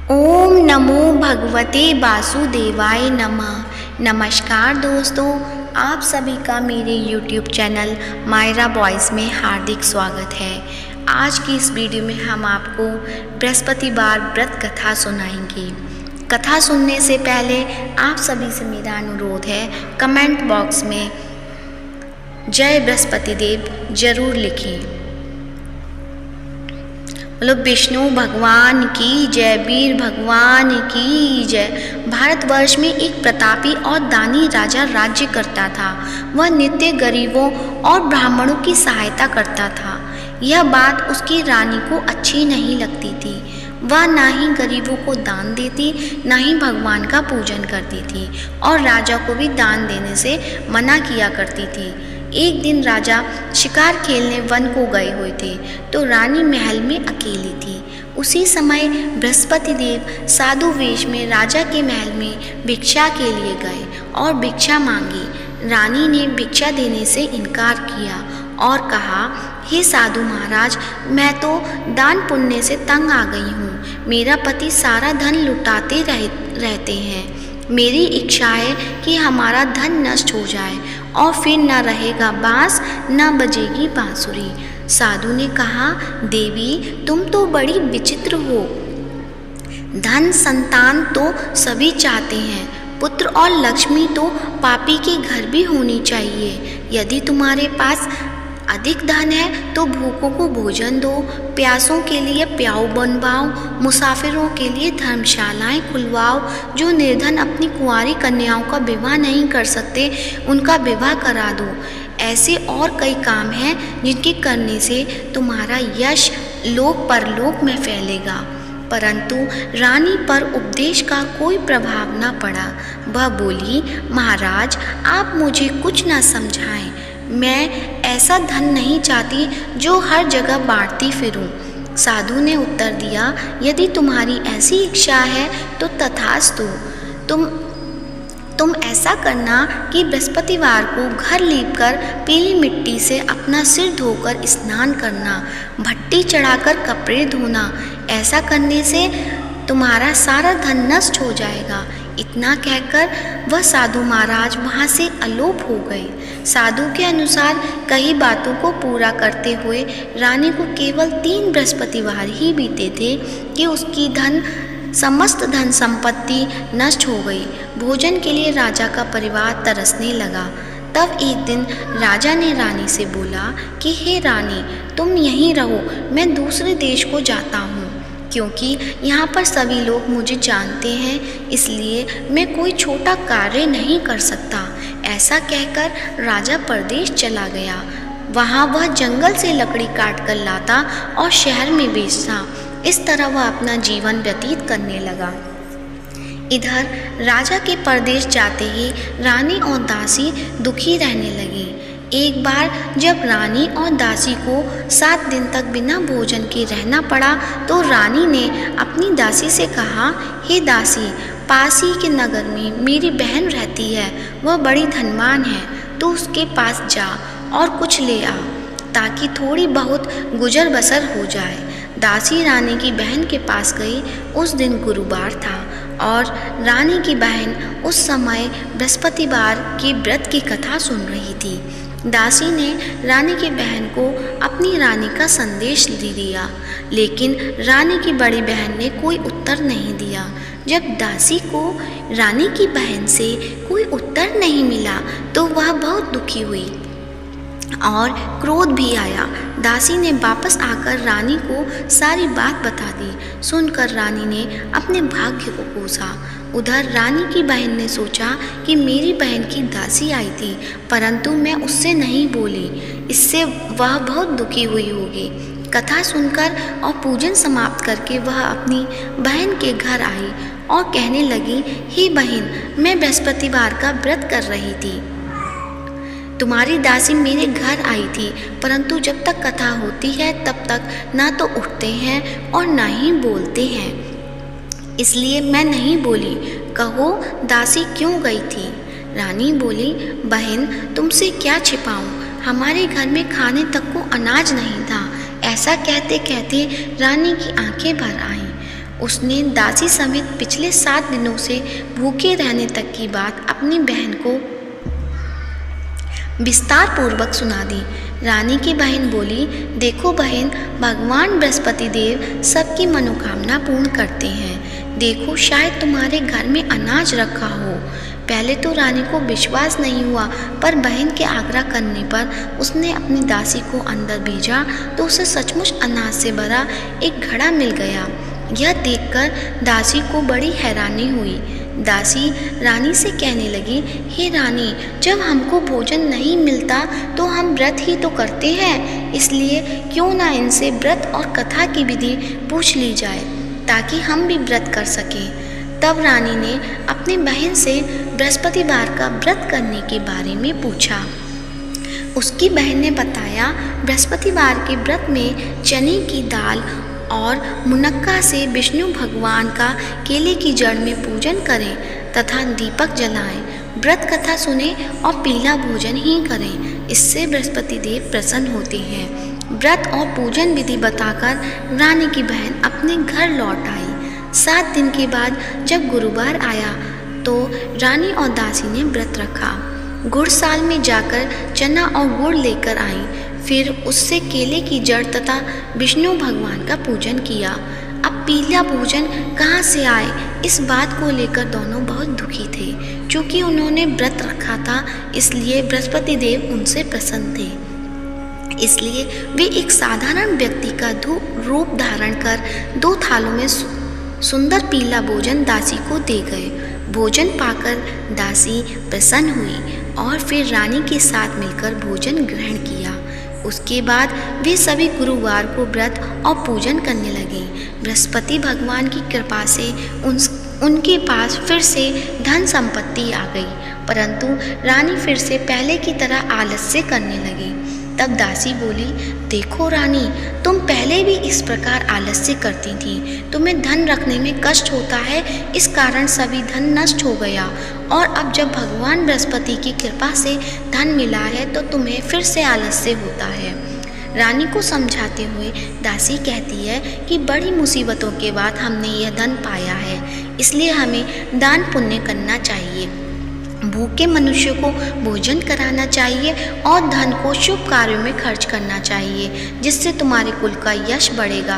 ओम नमो भगवते वासुदेवाय नमः। नमस्कार दोस्तों, आप सभी का मेरे YouTube चैनल मायरा वॉइस में हार्दिक स्वागत है। आज की इस वीडियो में हम आपको बृहस्पतिवार व्रत कथा सुनाएंगे। कथा सुनने से पहले आप सभी से मेरा अनुरोध है, कमेंट बॉक्स में जय बृहस्पति देव जरूर लिखें। बोलो विष्णु भगवान की जय, वीर भगवान की जय। भारतवर्ष में एक प्रतापी और दानी राजा राज्य करता था। वह नित्य गरीबों और ब्राह्मणों की सहायता करता था। यह बात उसकी रानी को अच्छी नहीं लगती थी। वह ना ही गरीबों को दान देती, ना ही भगवान का पूजन करती थी और राजा को भी दान देने से मना किया करती थी। एक दिन राजा शिकार खेलने वन को गए हुए थे तो रानी महल में अकेली थी। उसी समय बृहस्पति देव साधु वेश में राजा के महल में भिक्षा के लिए गए और भिक्षा मांगी। रानी ने भिक्षा देने से इनकार किया और कहा, हे साधु महाराज, मैं तो दान पुण्य से तंग आ गई हूँ। मेरा पति सारा धन लुटाते रहते हैं। मेरी इच्छा है कि हमारा धन नष्ट हो जाए और फिर न रहेगा बांस न बजेगी बांसुरी। साधु ने कहा, देवी तुम तो बड़ी विचित्र हो। धन संतान तो सभी चाहते हैं, पुत्र और लक्ष्मी तो पापी के घर भी होनी चाहिए। यदि तुम्हारे पास अधिक धन है तो भूखों को भोजन दो, प्यासों के लिए प्याऊ बनवाओ, मुसाफिरों के लिए धर्मशालाएं खुलवाओ। जो निर्धन अपनी कुंवारी कन्याओं का विवाह नहीं कर सकते उनका विवाह करा दो। ऐसे और कई काम हैं जिनके करने से तुम्हारा यश लोक परलोक में फैलेगा। परंतु रानी पर उपदेश का कोई प्रभाव न पड़ा। वह बोली, महाराज आप मुझे कुछ न समझाएं। मैं ऐसा धन नहीं चाहती जो हर जगह बांटती फिरूं। साधु ने उत्तर दिया, यदि तुम्हारी ऐसी इच्छा है तो तथास्तु। तुम ऐसा करना कि बृहस्पतिवार को घर लीपकर पीली मिट्टी से अपना सिर धोकर स्नान करना, भट्टी चढ़ाकर कपड़े धोना। ऐसा करने से तुम्हारा सारा धन नष्ट हो जाएगा। इतना कहकर वह साधु महाराज वहाँ से अलोप हो गए। साधु के अनुसार कई बातों को पूरा करते हुए रानी को केवल 3 बृहस्पतिवार ही बीते थे कि उसकी समस्त धन संपत्ति नष्ट हो गई। भोजन के लिए राजा का परिवार तरसने लगा। तब एक दिन राजा ने रानी से बोला कि हे रानी, तुम यहीं रहो, मैं दूसरे देश को जाता हूँ, क्योंकि यहाँ पर सभी लोग मुझे जानते हैं, इसलिए मैं कोई छोटा कार्य नहीं कर सकता। ऐसा कहकर राजा परदेश चला गया। वहाँ वह जंगल से लकड़ी काट कर लाता और शहर में बेचता। इस तरह वह अपना जीवन व्यतीत करने लगा। इधर राजा के परदेश जाते ही रानी और दासी दुखी रहने लगी। एक बार जब रानी और दासी को 7 दिन तक बिना भोजन के रहना पड़ा तो रानी ने अपनी दासी से कहा, हे दासी, पास ही के नगर में मेरी बहन रहती है, वह बड़ी धनवान है, तो उसके पास जा और कुछ ले आ ताकि थोड़ी बहुत गुजर बसर हो जाए। दासी रानी की बहन के पास गई। उस दिन गुरुवार था और रानी की बहन उस समय बृहस्पतिवार के व्रत की कथा सुन रही थी। दासी ने रानी की बहन को अपनी रानी का संदेश दे दिया, लेकिन रानी की बड़ी बहन ने कोई उत्तर नहीं दिया। जब दासी को रानी की बहन से कोई उत्तर नहीं मिला तो वह बहुत दुखी हुई और क्रोध भी आया। दासी ने वापस आकर रानी को सारी बात बता दी। सुनकर रानी ने अपने भाग्य को कोसा। उधर रानी की बहन ने सोचा कि मेरी बहन की दासी आई थी, परंतु मैं उससे नहीं बोली, इससे वह बहुत दुखी हुई होगी। कथा सुनकर और पूजन समाप्त करके वह अपनी बहन के घर आई और कहने लगी, हे बहन, मैं बृहस्पतिवार का व्रत कर रही थी। तुम्हारी दासी मेरे घर आई थी, परंतु जब तक कथा होती है तब तक ना तो उठते हैं और ना ही बोलते हैं, इसलिए मैं नहीं बोली। कहो दासी क्यों गई थी? रानी बोली, बहन तुमसे क्या छिपाऊं, हमारे घर में खाने तक को अनाज नहीं था। ऐसा कहते कहते रानी की आंखें भर आईं। उसने दासी समेत पिछले 7 दिनों से भूखे रहने तक की बात अपनी बहन को विस्तार पूर्वक सुना दी। रानी की बहन बोली, देखो बहन, भगवान बृहस्पति देव सबकी मनोकामना पूर्ण करते हैं। देखो, शायद तुम्हारे घर में अनाज रखा हो। पहले तो रानी को विश्वास नहीं हुआ, पर बहन के आग्रह करने पर उसने अपनी दासी को अंदर भेजा तो उसे सचमुच अनाज से भरा एक घड़ा मिल गया। यह देखकर दासी को बड़ी हैरानी हुई। दासी रानी से कहने लगी, हे रानी, जब हमको भोजन नहीं मिलता तो हम व्रत ही तो करते हैं, इसलिए क्यों ना इनसे व्रत और कथा की विधि पूछ ली जाए ताकि हम भी व्रत कर सकें। तब रानी ने अपनी बहन से बृहस्पतिवार का व्रत करने के बारे में पूछा। उसकी बहन ने बताया, बृहस्पतिवार के व्रत में चने की दाल और मुनक्का से विष्णु भगवान का केले की जड़ में पूजन करें तथा दीपक जलाएं, व्रत कथा सुने और पीला भोजन ही करें। इससे बृहस्पति देव प्रसन्न होते हैं। व्रत और पूजन विधि बताकर रानी की बहन अपने घर लौट आई। 7 दिन के बाद जब गुरुवार आया तो रानी और दासी ने व्रत रखा। गुड़साल में जाकर चना और गुड़ लेकर आई, फिर उससे केले की जड़ तथा विष्णु भगवान का पूजन किया। अब पीला भोजन कहाँ से आए, इस बात को लेकर दोनों बहुत दुखी थे। क्योंकि उन्होंने व्रत रखा था, इसलिए बृहस्पति देव उनसे प्रसन्न थे। इसलिए वे एक साधारण व्यक्ति का रूप धारण कर 2 थालों में सुंदर पीला भोजन दासी को दे गए। भोजन पाकर दासी प्रसन्न हुई और फिर रानी के साथ मिलकर भोजन ग्रहण किया। उसके बाद वे सभी गुरुवार को व्रत और पूजन करने लगे। बृहस्पति भगवान की कृपा से उनके पास फिर से धन संपत्ति आ गई, परंतु रानी फिर से पहले की तरह आलस्य करने लगी। तब दासी बोली, देखो रानी, तुम पहले भी इस प्रकार आलस्य करती थी। तुम्हें धन रखने में कष्ट होता है, इस कारण सभी धन नष्ट हो गया, और अब जब भगवान बृहस्पति की कृपा से धन मिला है तो तुम्हें फिर से आलस्य होता है। रानी को समझाते हुए दासी कहती है कि बड़ी मुसीबतों के बाद हमने यह धन पाया है, इसलिए हमें दान पुण्य करना चाहिए, भूखे मनुष्य को भोजन कराना चाहिए और धन को शुभ कार्यों में खर्च करना चाहिए, जिससे तुम्हारे कुल का यश बढ़ेगा,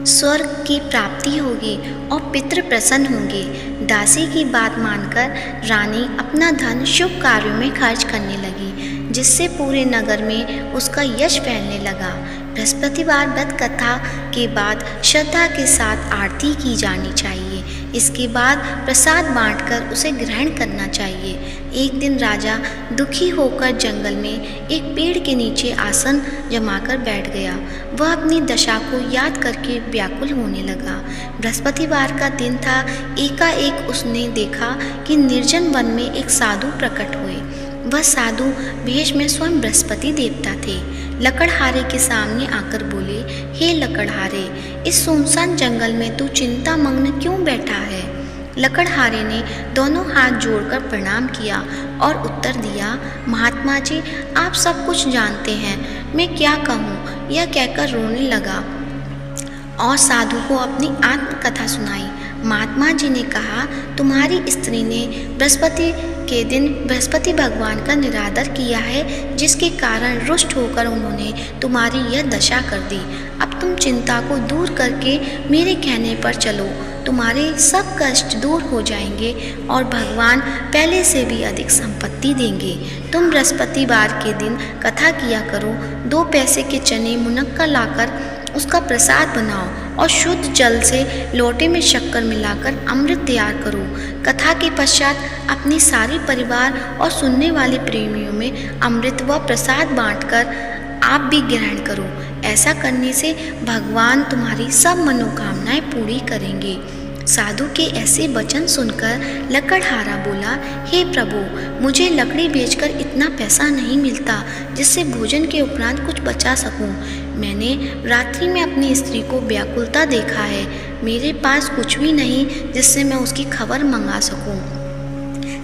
स्वर्ग की प्राप्ति होगी और पितृ प्रसन्न होंगे। दासी की बात मानकर रानी अपना धन शुभ कार्यों में खर्च करने लगी, जिससे पूरे नगर में उसका यश फैलने लगा। बृहस्पतिवार व्रत कथा के बाद श्रद्धा के साथ आरती की जानी चाहिए। इसके बाद प्रसाद बांटकर उसे ग्रहण करना चाहिए। एक दिन राजा दुखी होकर जंगल में एक पेड़ के नीचे आसन जमाकर बैठ गया। वह अपनी दशा को याद करके व्याकुल होने लगा। बृहस्पतिवार का दिन था। एकाएक उसने देखा कि निर्जन वन में एक साधु प्रकट हुए। वह साधु वेश में स्वयं बृहस्पति देवता थे। लकड़हारे के सामने आकर बोले, हे लकड़हारे, इस सुनसान जंगल में तू चिंता मग्न क्यों बैठा है? लकड़हारे ने दोनों हाथ जोड़कर प्रणाम किया और उत्तर दिया, महात्मा जी, आप सब कुछ जानते हैं, मैं क्या कहूँ? यह कहकर रोने लगा और साधु को अपनी आत्मकथा सुनाई। महात्मा जी ने कहा, तुम्हारी स्त्री ने बृहस्पति के दिन बृहस्पति भगवान का निरादर किया है, जिसके कारण रुष्ट होकर उन्होंने तुम्हारी यह दशा कर दी। अब तुम चिंता को दूर करके मेरे कहने पर चलो, तुम्हारे सब कष्ट दूर हो जाएंगे और भगवान पहले से भी अधिक संपत्ति देंगे। तुम बृहस्पतिवार के दिन कथा किया करो। 2 पैसे के चने मुनक्का लाकर उसका प्रसाद बनाओ और शुद्ध जल से लोटे में शक्कर मिलाकर अमृत तैयार करो। कथा के पश्चात अपने सारे परिवार और सुनने वाले प्रेमियों में अमृत व प्रसाद बांटकर आप भी ग्रहण करो। ऐसा करने से भगवान तुम्हारी सब मनोकामनाएं पूरी करेंगे। साधु के ऐसे वचन सुनकर लकड़हारा बोला, हे प्रभु, मुझे लकड़ी बेचकर इतना पैसा नहीं मिलता जिससे भोजन के उपरांत कुछ बचा सकूं। मैंने रात्रि में अपनी स्त्री को व्याकुलता देखा है। मेरे पास कुछ भी नहीं जिससे मैं उसकी खबर मंगा सकूं।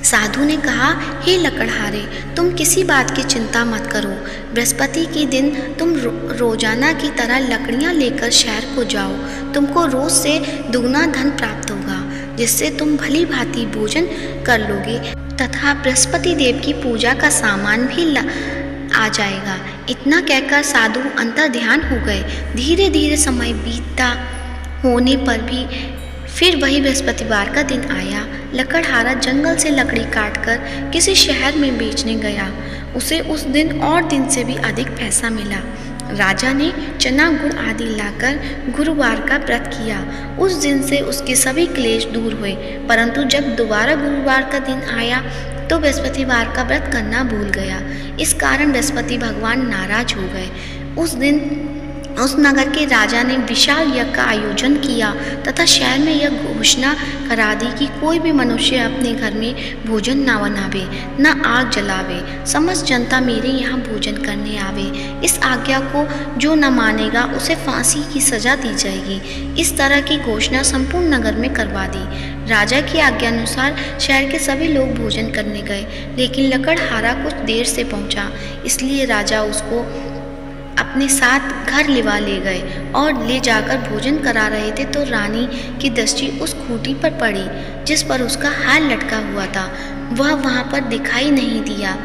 साधु ने कहा, हे लकड़हारे, तुम किसी बात की चिंता मत करो। बृहस्पति के दिन तुम रोजाना की तरह लकड़ियां लेकर शहर को जाओ। तुमको रोज से दुगना धन प्राप्त होगा, जिससे तुम भली भांति भोजन कर लोगे तथा बृहस्पति देव की पूजा का सामान भी आ जाएगा। इतना कहकर साधु अंतर ध्यान हो गए। धीरे धीरे समय बीतता होने पर भी फिर वही बृहस्पतिवार का दिन आया। लकड़हारा जंगल से लकड़ी काटकर किसी शहर में बेचने गया। उसे उस दिन और दिन से भी अधिक पैसा मिला। राजा ने चना गुड़ आदि लाकर गुरुवार का व्रत किया। उस दिन से उसके सभी क्लेश दूर हुए। परंतु जब दोबारा गुरुवार का दिन आया तो बृहस्पतिवार का व्रत करना भूल गया। इस कारण बृहस्पति भगवान नाराज हो गए। उस दिन उस नगर के राजा ने विशाल यज्ञ का आयोजन किया तथा शहर में यह घोषणा करा दी कि कोई भी मनुष्य अपने घर में भोजन न बनावे, न आग जलावे। समस्त जनता मेरे यहाँ भोजन करने आवे। इस आज्ञा को जो न मानेगा उसे फांसी की सजा दी जाएगी। इस तरह की घोषणा संपूर्ण नगर में करवा दी। राजा की आज्ञा अनुसार शहर के सभी लोग भोजन करने गए, लेकिन लकड़हारा कुछ देर से पहुंचा। इसलिए राजा उसको अपने साथ घर लिवा ले गए और ले जाकर भोजन करा रहे थे तो रानी की दृष्टि उस खूंटी पर पड़ी जिस पर उसका हार लटका हुआ था। वह वहां पर दिखाई नहीं दिया।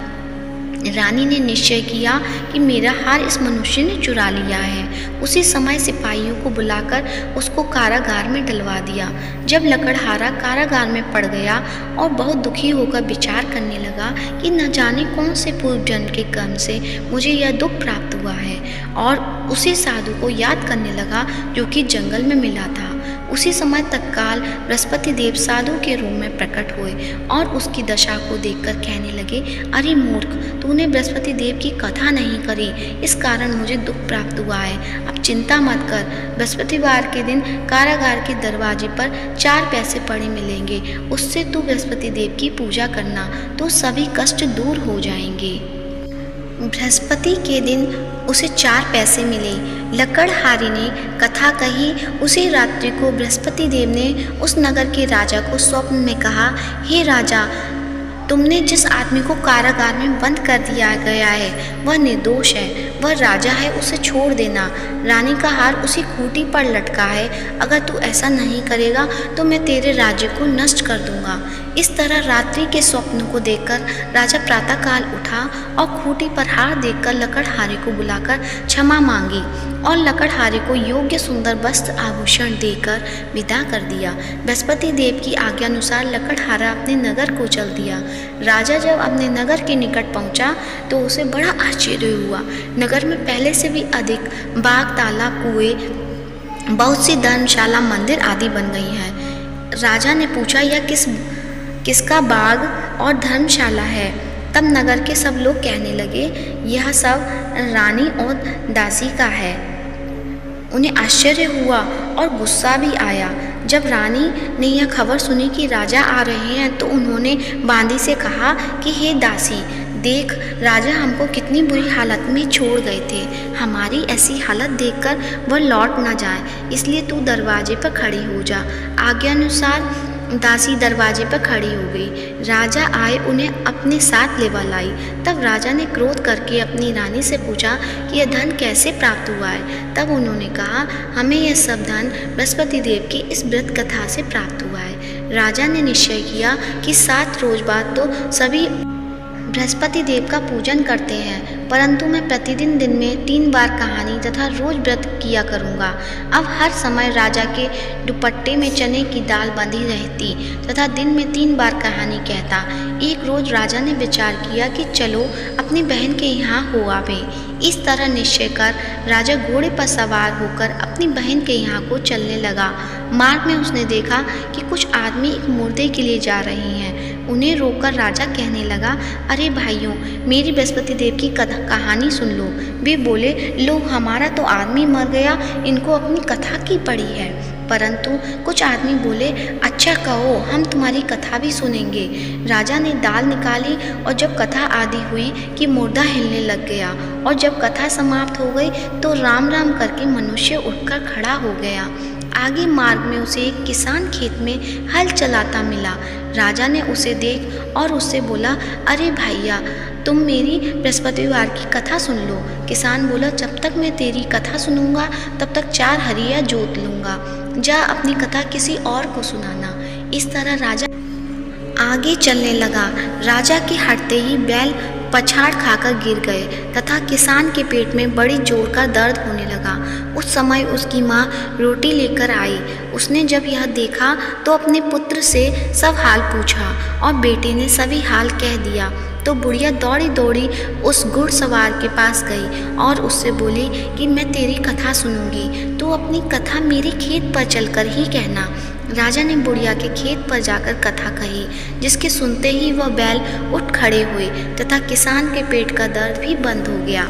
रानी ने निश्चय किया कि मेरा हार इस मनुष्य ने चुरा लिया है। उसी समय सिपाहियों को बुलाकर उसको कारागार में डलवा दिया। जब लकड़हारा कारागार में पड़ गया और बहुत दुखी होकर विचार करने लगा कि न जाने कौन से पूर्व जन्म के कर्म से मुझे यह दुख प्राप्त हुआ है, और उसी साधु को याद करने लगा जो कि जंगल में मिला था। उसी समय तत्काल बृहस्पति देव साधु के रूप में प्रकट हुए और उसकी दशा को देखकर कहने लगे, अरे मूर्ख, तूने बृहस्पति देव की कथा नहीं करी, इस कारण मुझे दुख प्राप्त हुआ है। अब चिंता मत कर। बृहस्पतिवार के दिन कारागार के दरवाजे पर 4 पैसे पड़े मिलेंगे। उससे तू बृहस्पति देव की पूजा करना तो सभी कष्ट दूर हो जाएंगे। बृहस्पति के दिन उसे 4 पैसे मिले। लकड़हारे ने कथा कही। उसी रात्रि को बृहस्पति देव ने उस नगर के राजा को स्वप्न में कहा, हे राजा, तुमने जिस आदमी को कारागार में बंद कर दिया गया है वह निर्दोष है, वह राजा है, उसे छोड़ देना। रानी का हार उसी खूंटी पर लटका है। अगर तू ऐसा नहीं करेगा तो मैं तेरे राज्य को नष्ट कर दूंगा। इस तरह रात्रि के स्वप्न को देखकर राजा प्रातःकाल उठा और खूंटी पर हार देखकर लकड़हारे को बुलाकर क्षमा मांगी और लकड़हारे को योग्य सुंदर वस्त्र आभूषण देकर विदा कर दिया। बृहस्पति देव की आज्ञा अनुसार लकड़हारा अपने नगर को चल दिया। राजा जब अपने नगर के निकट पहुंचा तो उसे बड़ा आश्चर्य हुआ। नगर में पहले से भी अधिक बाग, तालाब, कुएं, बहुत सी धर्मशाला, मंदिर आदि बन गई हैं। राजा ने पूछा, यह किसका बाग और धर्मशाला है? तब नगर के सब लोग कहने लगे, यह सब रानी और दासी का है। उन्हें आश्चर्य हुआ और गुस्सा भी आया। जब रानी ने यह खबर सुनी कि राजा आ रहे हैं तो उन्होंने बांदी से कहा कि हे दासी, देख, राजा हमको कितनी बुरी हालत में छोड़ गए थे। हमारी ऐसी हालत देखकर वह लौट ना जाए, इसलिए तू दरवाजे पर खड़ी हो जा। आज्ञानुसार दासी दरवाजे पर खड़ी हो गई। राजा आए, उन्हें अपने साथ लेवा लाई। तब राजा ने क्रोध करके अपनी रानी से पूछा कि यह धन कैसे प्राप्त हुआ है। तब उन्होंने कहा, हमें यह सब धन बृहस्पति देव की इस व्रत कथा से प्राप्त हुआ है। राजा ने निश्चय किया कि 7 रोज बाद तो सभी बृहस्पति देव का पूजन करते हैं, परंतु मैं प्रतिदिन दिन में 3 बार कहानी तथा रोज व्रत किया करूँगा। अब हर समय राजा के दुपट्टे में चने की दाल बंधी रहती तथा दिन में 3 बार कहानी कहता। एक रोज राजा ने विचार किया कि चलो अपनी बहन के यहाँ हो आवे। इस तरह निश्चय कर राजा घोड़े पर सवार होकर अपनी बहन के यहाँ को चलने लगा। मार्ग में उसने देखा कि कुछ आदमी एक मुर्दे के लिए जा रहे हैं। उन्हें रोककर राजा कहने लगा, अरे भाइयों, मेरी बृहस्पति देव की कहानी सुन लो। वे बोले, लो, हमारा तो आदमी मर गया, इनको अपनी कथा की पड़ी है। परंतु कुछ आदमी बोले, अच्छा कहो, हम तुम्हारी कथा भी सुनेंगे। राजा ने दाल निकाली और जब कथा आदि हुई कि मुर्दा हिलने लग गया, और जब कथा समाप्त हो गई तो राम राम करके मनुष्य उठकर खड़ा हो गया। आगे मार्ग में उसे एक किसान खेत में हल चलाता मिला। राजा ने उसे देख और उससे बोला, अरे भैया, तुम मेरी बृहस्पतिवार की कथा सुन लो। किसान बोला, जब तक मैं तेरी कथा सुनूंगा तब तक 4 हरिया जोत लूँगा। जा अपनी कथा किसी और को सुनाना। इस तरह राजा आगे चलने लगा। राजा के हटते ही बैल पछाड़ खाकर गिर गए तथा किसान के पेट में बड़ी जोर का दर्द होने लगा। उस समय उसकी माँ रोटी लेकर आई। उसने जब यह देखा तो अपने पुत्र से सब हाल पूछा और बेटे ने सभी हाल कह दिया। तो बुढ़िया दौड़ी दौड़ी उस घुड़सवार के पास गई और उससे बोली कि मैं तेरी कथा सुनूंगी, तो अपनी कथा मेरे खेत पर चलकर ही कहना। राजा ने बुढ़िया के खेत पर जाकर कथा कही, जिसके सुनते ही वह बैल उठ खड़े हुए तथा किसान के पेट का दर्द भी बंद हो गया।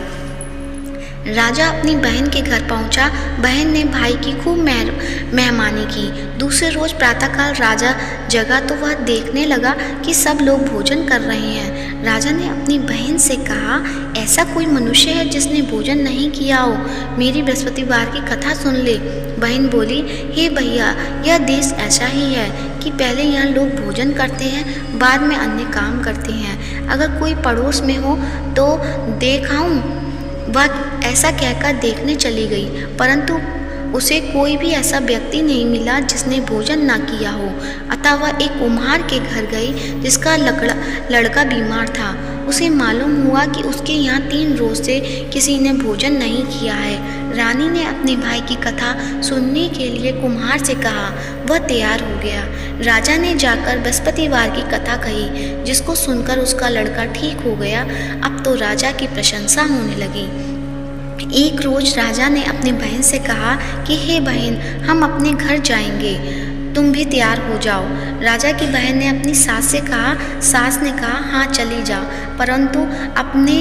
राजा अपनी बहन के घर पहुंचा। बहन ने भाई की खूब मेहमानी की। दूसरे रोज प्रातःकाल राजा जगा तो वह देखने लगा कि सब लोग भोजन कर रहे हैं। राजा ने अपनी बहन से कहा, ऐसा कोई मनुष्य है जिसने भोजन नहीं किया हो? मेरी बृहस्पतिवार की कथा सुन ले। बहन बोली, हे भैया, यह देश ऐसा ही है कि पहले यहाँ लोग भोजन करते हैं, बाद में अन्य काम करते हैं। अगर कोई पड़ोस में हो तो देख आऊं। वह ऐसा कहकर देखने चली गई, परंतु उसे कोई भी ऐसा व्यक्ति नहीं मिला जिसने भोजन ना किया हो। अतः वह एक कुम्हार के घर गई जिसका लड़का बीमार था। उसे मालूम हुआ कि उसके यहाँ 3 रोज से किसी ने भोजन नहीं किया है। रानी ने अपने भाई की कथा सुनने के लिए कुम्हार से कहा। वह तैयार हो गया। राजा ने जाकर बृहस्पतिवार की कथा कही, जिसको सुनकर उसका लड़का ठीक हो गया। अब तो राजा की प्रशंसा होने लगी। एक रोज राजा ने अपनी बहन से कहा कि हे बहन, हम अपने घर जाएंगे, तुम भी तैयार हो जाओ। राजा की बहन ने अपनी सास से कहा। सास ने कहा, हाँ चली जा, परंतु अपने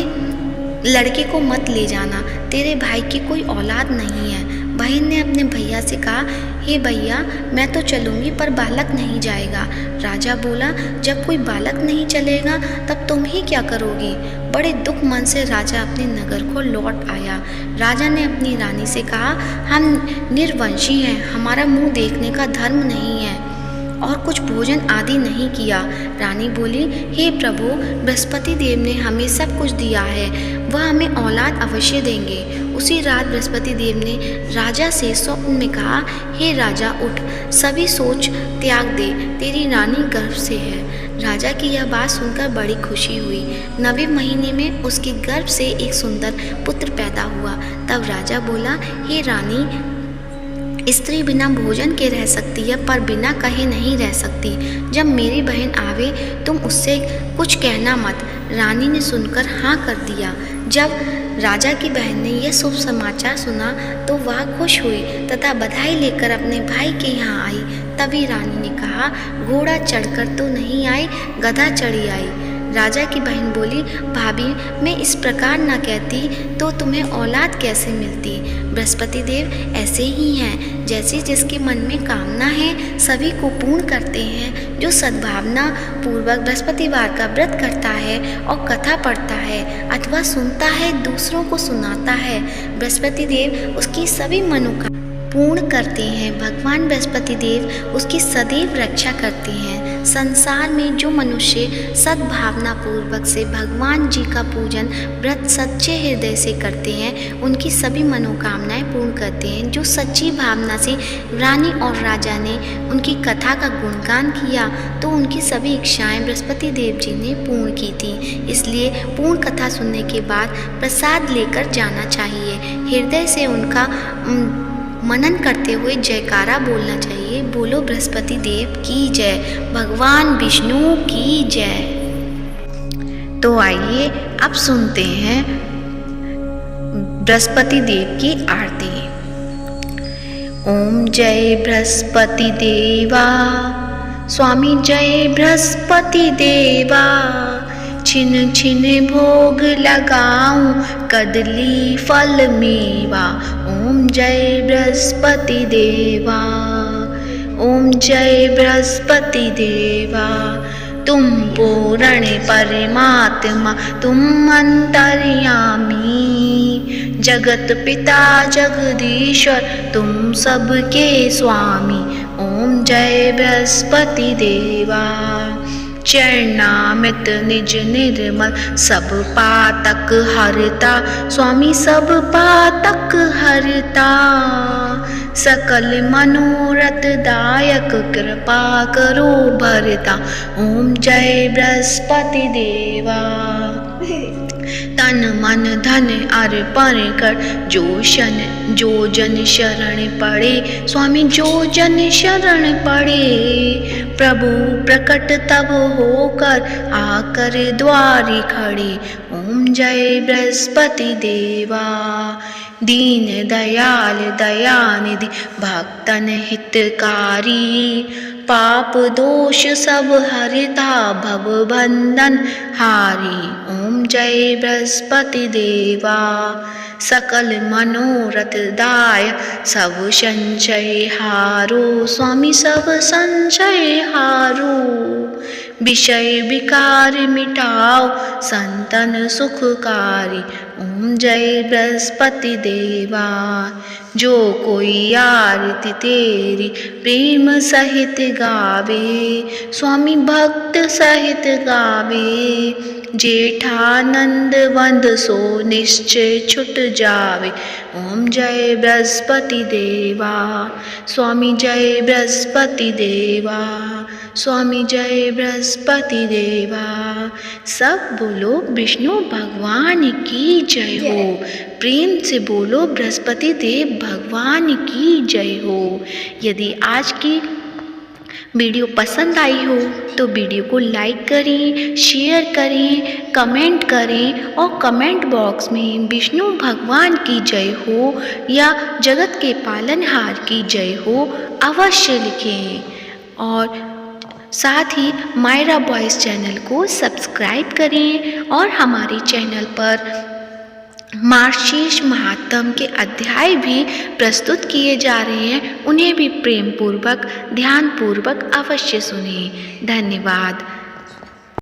लड़के को मत ले जाना, तेरे भाई की कोई औलाद नहीं है। बहन ने अपने भैया से कहा, हे भैया, मैं तो चलूँगी पर बालक नहीं जाएगा। राजा बोला, जब कोई बालक नहीं चलेगा तब तुम ही क्या करोगी? बड़े दुख मन से राजा अपने नगर को लौट आया। राजा ने अपनी रानी से कहा, हम निर्वंशी हैं, हमारा मुंह देखने का धर्म नहीं है और कुछ भोजन आदि नहीं किया। रानी बोली, हे प्रभु, बृहस्पति देव ने हमें सब कुछ दिया है, वह हमें औलाद अवश्य देंगे। उसी रात बृहस्पति देव ने राजा से स्वप्न में कहा, हे राजा, उठ, सभी सोच त्याग दे, तेरी रानी गर्भ से है। राजा की यह बात सुनकर बड़ी खुशी हुई। 9वें महीने में उसके गर्भ से एक सुंदर पुत्र पैदा हुआ। तब राजा बोला, हे रानी, स्त्री बिना भोजन के रह सकती है पर बिना कहे नहीं रह सकती। जब मेरी बहन आवे तुम उससे कुछ कहना मत। रानी ने सुनकर हाँ कर दिया। जब राजा की बहन ने यह शुभ समाचार सुना तो वह खुश हुई तथा बधाई लेकर अपने भाई के यहाँ आई। तभी रानी ने कहा, घोड़ा चढ़कर तो नहीं आई, गधा चढ़ी आई। राजा की बहन बोली, भाभी, मैं इस प्रकार न कहती तो तुम्हें औलाद कैसे मिलती? बृहस्पति देव ऐसे ही हैं, जैसे जिसके मन में कामना है सभी को पूर्ण करते हैं। जो सद्भावना पूर्वक बृहस्पतिवार का व्रत करता है और कथा पढ़ता है अथवा सुनता है, दूसरों को सुनाता है, बृहस्पति देव उसकी सभी मनोकामना पूर्ण करते हैं। भगवान बृहस्पति देव उसकी सदैव रक्षा करते हैं। संसार में जो मनुष्य सद्भावना पूर्वक से भगवान जी का पूजन व्रत सच्चे हृदय से करते हैं, उनकी सभी मनोकामनाएं पूर्ण करते हैं। जो सच्ची भावना से रानी और राजा ने उनकी कथा का गुणगान किया तो उनकी सभी इच्छाएं बृहस्पति देव जी ने पूर्ण की थी। इसलिए पूर्ण कथा सुनने के बाद प्रसाद लेकर जाना चाहिए। हृदय से उनका मनन करते हुए जयकारा बोलना चाहिए। बोलो बृहस्पति देव की जय, भगवान विष्णु की जय। तो आइए अब सुनते हैं बृहस्पति देव की आरती। ओम जय बृहस्पति देवा, स्वामी जय बृहस्पति देवा। छिन छिन भोग लगाऊं, कदली फल मेवा। ओम जय बृहस्पति देवा, ओम जय बृहस्पति देवा। तुम पूर्ण परमात्मा, तुम अंतर्यामी। जगत पिता जगदीश्वर तुम सबके स्वामी, ओम जय बृहस्पति देवा। चरणामृत निज निर्मल सब पातक हरता, स्वामी सब पातक हरता। सकल मनोरथ दायक कृपा करो भरता, ओम जय बृहस्पति देवा। तन मन धन अर्पण कर जो जन शरण पड़े, स्वामी जो जन शरण पड़े। प्रभु प्रकट तब होकर आकर द्वारी खड़े, ओम जय बृहस्पति देवा। दीन दयाल दयानिधि भक्तन हितकारी, पाप दोष सब हरता भव बंधन हारी, ओम जय बृहस्पति देवा। सकल मनोरथ दाय सब संचय हारो, स्वामी सब संचय हारो। विषय विकार मिटाओ संतन सुखकारी, ओम जय बृहस्पति देवा। जो कोई आरती तेरी प्रेम सहित गावे, स्वामी भक्त सहित गावे। जेठानंद वंद सो निश्चय छुट जावे, ओम जय बृहस्पति देवा। स्वामी जय बृहस्पति देवा, स्वामी जय बृहस्पति देवा। सब बोलो विष्णु भगवान की जय हो। प्रेम से बोलो बृहस्पति देव भगवान की जय हो। यदि आज की वीडियो पसंद आई हो तो वीडियो को लाइक करें, शेयर करें, कमेंट करें और कमेंट बॉक्स में विष्णु भगवान की जय हो या जगत के पालनहार की जय हो अवश्य लिखें। और साथ ही मायरा बॉयज़ चैनल को सब्सक्राइब करें और हमारे चैनल पर मार्गशीर्ष महात्म के अध्याय भी प्रस्तुत किए जा रहे हैं, उन्हें भी प्रेम पूर्वक ध्यान पूर्वक अवश्य सुनें। धन्यवाद।